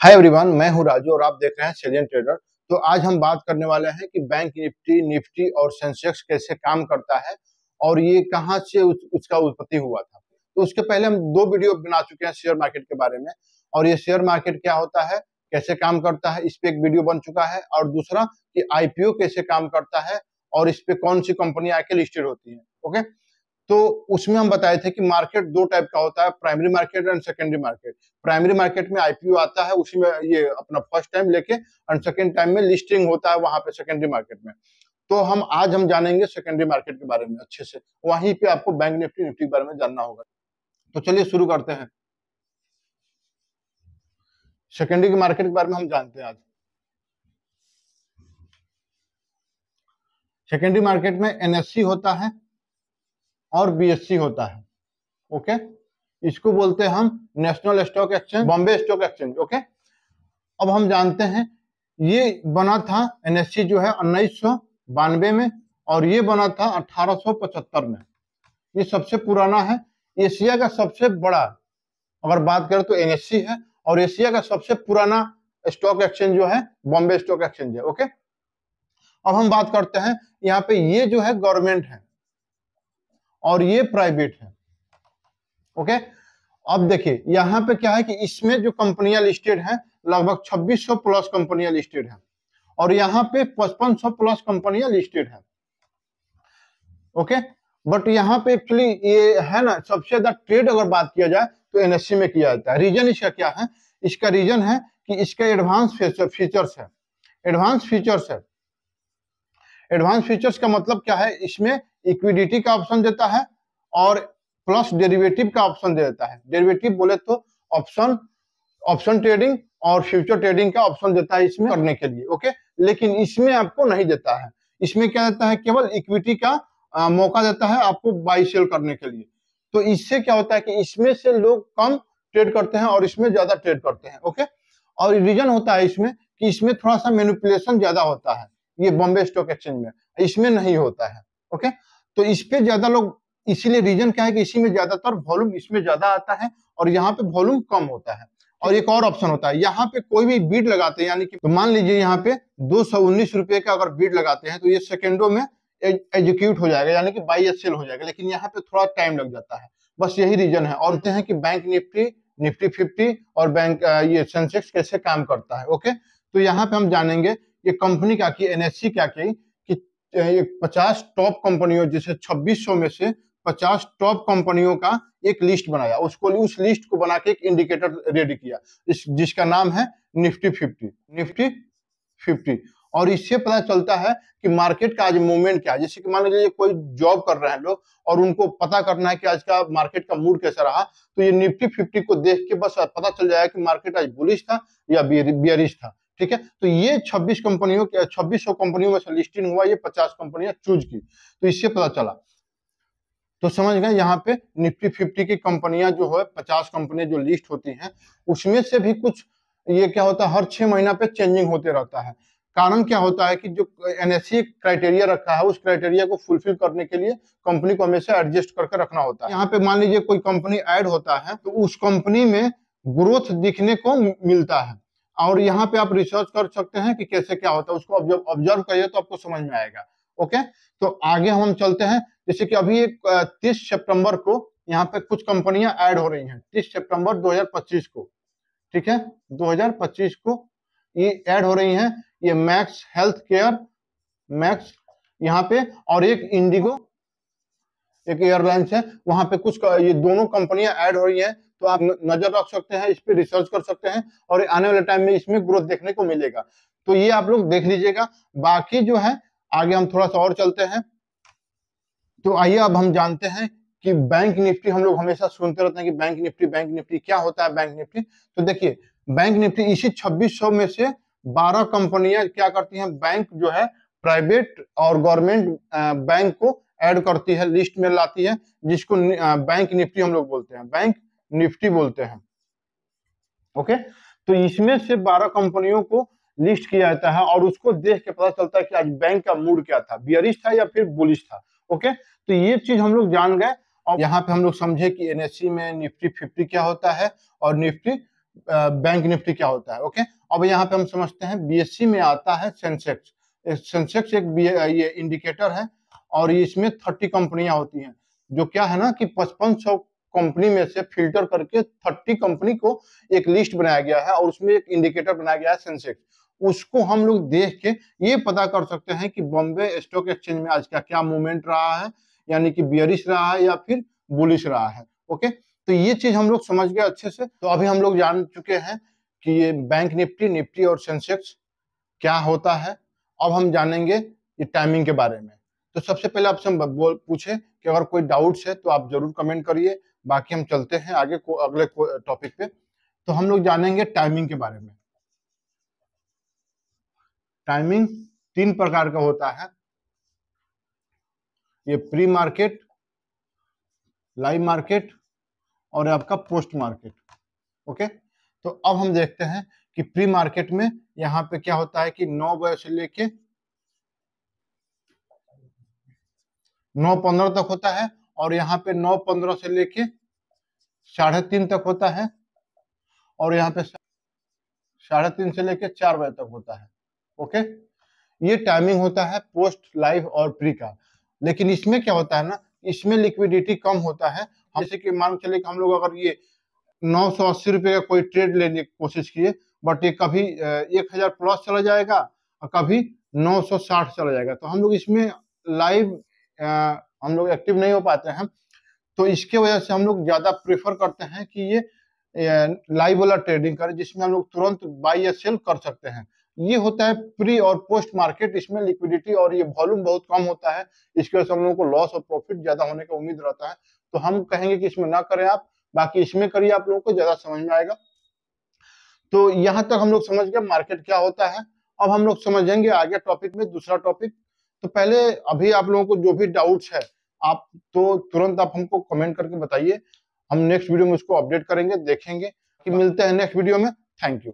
Hi everyone, मैं हूं राजू और आप देख रहे हैं सेलियन ट्रेडर। तो आज हम बात करने वाले हैं कि बैंक निफ्टी और सेंसेक्स कैसे काम करता है और ये कहां से उसका उत्पत्ति हुआ था। तो उसके पहले हम दो वीडियो बना चुके हैं शेयर मार्केट के बारे में, और ये शेयर मार्केट क्या होता है, कैसे काम करता है, इस पे एक वीडियो बन चुका है। और दूसरा कि आईपीओ कैसे काम करता है और इस पे कौन सी कंपनी आके लिस्टेड होती है। ओके, तो उसमें हम बताए थे कि मार्केट दो टाइप का होता है, primary market and secondary market. Primary market में आईपीओ आता है, उसी में ये अपना फर्स्ट टाइम लेके एंड सेकेंड टाइम में लिस्टिंग होता है वहां पे सेकेंडरी मार्केट में। तो आज हम जानेंगे सेकेंडरी मार्केट के बारे में अच्छे से, वहीं पे आपको बैंक निफ्टी के बारे में जानना होगा। तो चलिए शुरू करते हैं। सेकेंडरी मार्केट के बारे में हम जानते हैं आज। सेकेंडरी मार्केट में एनएससी होता है और बीएससी होता है। ओके, इसको बोलते हैं हम national stock exchange, Bombay stock exchange. Okay, अब हम जानते हैं ये बना था एनएससी जो है 1992 में, और ये बना था 1875 में। ये सबसे पुराना है, एशिया का सबसे बड़ा अगर बात करें तो एनएससी है, और एशिया का सबसे पुराना स्टॉक एक्सचेंज जो है बॉम्बे स्टॉक एक्सचेंज है। ओके, अब हम बात करते हैं यहाँ पे, ये जो है गवर्नमेंट है और ये प्राइवेट है। ओके, अब देखिए यहाँ पे क्या है कि इसमें जो कंपनियां लिस्टेड हैं लगभग 2600 प्लस कंपनियां लिस्टेड हैं, और यहाँ पे 5500 प्लस कंपनियां लिस्टेड हैं। ओके, बट यहाँ पे एक्चुअली ये है ना, सबसे ज्यादा ट्रेड अगर बात किया जाए तो एनएससी में किया जाता है। रीजन इसका क्या है? इसका रीजन है कि इसका एडवांस फीचर्स है। एडवांस फीचर्स है। एडवांस फीचर्स का मतलब क्या है? इसमें इक्विडिटी का ऑप्शन देता है और प्लस डेरिवेटिव का ऑप्शन दे देता है। डेरिवेटिव बोले तो ऑप्शन ट्रेडिंग और फ्यूचर ट्रेडिंग का ऑप्शन देता है इसमें करने के लिए। ओके, लेकिन इसमें आपको नहीं देता है। इसमें क्या देता है? केवल इक्विटी का मौका देता है आपको बाई सेल करने के लिए। तो इससे क्या होता है कि इसमें से लोग कम ट्रेड करते हैं और इसमें ज्यादा ट्रेड करते हैं। ओके, और रीजन होता है इसमें कि इसमें थोड़ा सा मैनिपुलेशन ज्यादा होता है, ये बॉम्बे स्टॉक एक्सचेंज में, इसमें नहीं होता है। ओके, तो इस पे ज्यादा लोग, इसीलिए रीजन क्या है कि इसी में ज्यादातर वॉल्यूम इसमें ज्यादा आता है और यहाँ पे वॉल्यूम कम होता है। और एक और ऑप्शन होता है, यहाँ पे कोई भी बीड लगाते हैं, यानी कि तो मान लीजिए यहाँ पे 219 रुपए का अगर बीड लगाते हैं तो ये सेकेंडों में एग्जीक्यूट हो जाएगा, यानी कि बाई या सेल हो जाएगा, लेकिन यहाँ पे थोड़ा टाइम लग जाता है। बस यही रीजन है। और हैं कि बैंक निफ्टी 50 और बैंक ये सेंसेक्स कैसे काम करता है। ओके, तो यहाँ पे हम जानेंगे ये कंपनी क्या की, एनएससी क्या की कि 50 टॉप कंपनियों, जैसे 2600 में से 50 टॉप कंपनियों का एक लिस्ट बनाया, उस लिस्ट को बना के एक इंडिकेटर रेडी किया जिसका नाम है निफ्टी 50। और इससे पता चलता है कि मार्केट का आज मूवमेंट क्या है। जैसे कि मान लीजिए कोई जॉब कर रहे हैं लोग और उनको पता करना है कि आज का मार्केट का मूड कैसा रहा, तो ये निफ्टी 50 को देख के बस पता चल जाएगा कि मार्केट आज बुलिश था या बियरिश था। ठीक है, तो ये 2600 कंपनियों में से लिस्टिंग हुआ, ये 50 कंपनियां चूज की, तो इससे पता चला। तो समझ गए, यहाँ पे निफ्टी 50 की कंपनियां जो है 50 कंपनियां जो लिस्ट होती हैं, उसमें से भी कुछ ये क्या होता है, हर 6 महीना पे चेंजिंग होते रहता है। कारण क्या होता है कि जो एनएससी क्राइटेरिया रखा है, उस क्राइटेरिया को फुलफिल करने के लिए कंपनी को हमेशा एडजस्ट करके रखना होता है। यहाँ पे मान लीजिए कोई कंपनी ऐड होता है तो उस कंपनी में ग्रोथ दिखने को मिलता है, और यहाँ पे आप रिसर्च कर सकते हैं कि कैसे क्या होता है, उसको ऑब्जर्व करिए तो आपको समझ में आएगा। ओके, तो आगे हम चलते हैं। जैसे कि अभी 30 सितंबर को यहाँ पे कुछ कंपनियां ऐड हो रही हैं, 30 सितंबर 2025 को। ठीक है, 2025 को ये ऐड हो रही हैं। ये मैक्स हेल्थ केयर, मैक्स यहाँ पे, और एक इंडिगो, एक एयरलाइंस है, वहां पे कुछ ये दोनों कंपनियां ऐड हो रही हैं। तो आप नजर रख सकते हैं, इस पे रिसर्च कर सकते हैं, और आने वाले टाइम में इसमें ग्रोथ देखने को मिलेगा। तो ये आप लोग देख लीजिएगा। बाकी जो है आगे हम थोड़ा सा और चलते हैं। तो आइए अब हम जानते हैं कि बैंक निफ्टी, हम लोग हमेशा सुनते रहते हैं कि बैंक निफ्टी क्या होता है बैंक निफ्टी। तो देखिए, बैंक निफ्टी इसी 2600 में से 12 कंपनियां क्या करती हैं, बैंक जो है प्राइवेट और गवर्नमेंट बैंक को ऐड करती है, लिस्ट में लाती है, जिसको बैंक निफ्टी हम लोग बोलते हैं, बैंक निफ्टी बोलते हैं। ओके, तो इसमें से 12 कंपनियों को लिस्ट किया जाता है और उसको देख के पता चलता है कि आज बैंक का मूड क्या था, बियरिश था या फिर बुलिश था। ओके, तो ये चीज हम लोग जान गए, और यहाँ पे हम लोग समझे कि एनएससी में निफ्टी 50 क्या होता है और निफ्टी बैंक निफ्टी क्या होता है। ओके, अब यहाँ पे हम समझते हैं बीएससी में आता है सेंसेक्स। सेंसेक्स एक ये इंडिकेटर है और इसमें 30 कंपनियां होती हैं, जो क्या है ना कि 5500 कंपनी में से फिल्टर करके 30 कंपनी को एक लिस्ट बनाया गया है और उसमें एक इंडिकेटर बनाया गया है सेंसेक्स। उसको हम लोग देख के ये पता कर सकते हैं कि बॉम्बे स्टॉक एक्सचेंज में आज का क्या मूवमेंट रहा है, यानी कि बियरिश रहा है या फिर बुलिश रहा है। ओके, तो ये चीज हम लोग समझ गए अच्छे से। तो अभी हम लोग जान चुके हैं कि ये बैंक निफ्टी, निफ्टी और सेंसेक्स क्या होता है। अब हम जानेंगे ये टाइमिंग के बारे में। तो सबसे पहले आपसे हम पूछे कि अगर कोई डाउट्स है तो आप जरूर कमेंट करिए, बाकी हम चलते हैं आगे अगले टॉपिक पे। तो हम लोग जानेंगे टाइमिंग के बारे में। टाइमिंग 3 प्रकार का होता है, ये प्री मार्केट, लाइव मार्केट और आपका पोस्ट मार्केट। ओके, तो अब हम देखते हैं कि प्री मार्केट में यहाँ पे क्या होता है कि 9 बजे से लेके 9:15 तक होता है और यहाँ पे 9:15 से लेके 3:30 तक होता है और यहाँ पे 3:30 से लेके 4 बजे तक होता है। ओके, ये टाइमिंग होता है पोस्ट, लाइव और प्री का। लेकिन इसमें क्या होता है ना, इसमें लिक्विडिटी कम होता है। जैसे कि मान चले कि हम लोग अगर ये 980 रुपये का कोई ट्रेड लेने की कोशिश किए, बट ये कभी 1000 प्लस चला जाएगा और कभी 960 चला जाएगा, तो हम लोग इसमें लाइव हम लोग एक्टिव नहीं हो पाते हैं। तो इसके वजह से हम लोग ज्यादा प्रेफर करते हैं कि ये लाइव वाला ट्रेडिंग करें, जिसमें हम लोग तुरंत बाई या सेल कर सकते हैं। ये होता है प्री और पोस्ट मार्केट। इसमें लिक्विडिटी और ये वॉल्यूम बहुत कम होता है, इसकी वजह से हम लोगों को लॉस और प्रॉफिट ज्यादा होने का उम्मीद रहता है। तो हम कहेंगे कि इसमें ना करें आप, बाकी इसमें करिए, आप लोगों को ज्यादा समझ में आएगा। तो यहाँ तक हम लोग समझ गए मार्केट क्या होता है। अब हम लोग समझेंगे आगे टॉपिक में दूसरा टॉपिक। तो पहले अभी आप लोगों को जो भी डाउट्स है आप तो तुरंत आप हमको कमेंट करके बताइए, हम नेक्स्ट वीडियो में उसको अपडेट करेंगे, देखेंगे। कि मिलते हैं नेक्स्ट वीडियो में। Thank you.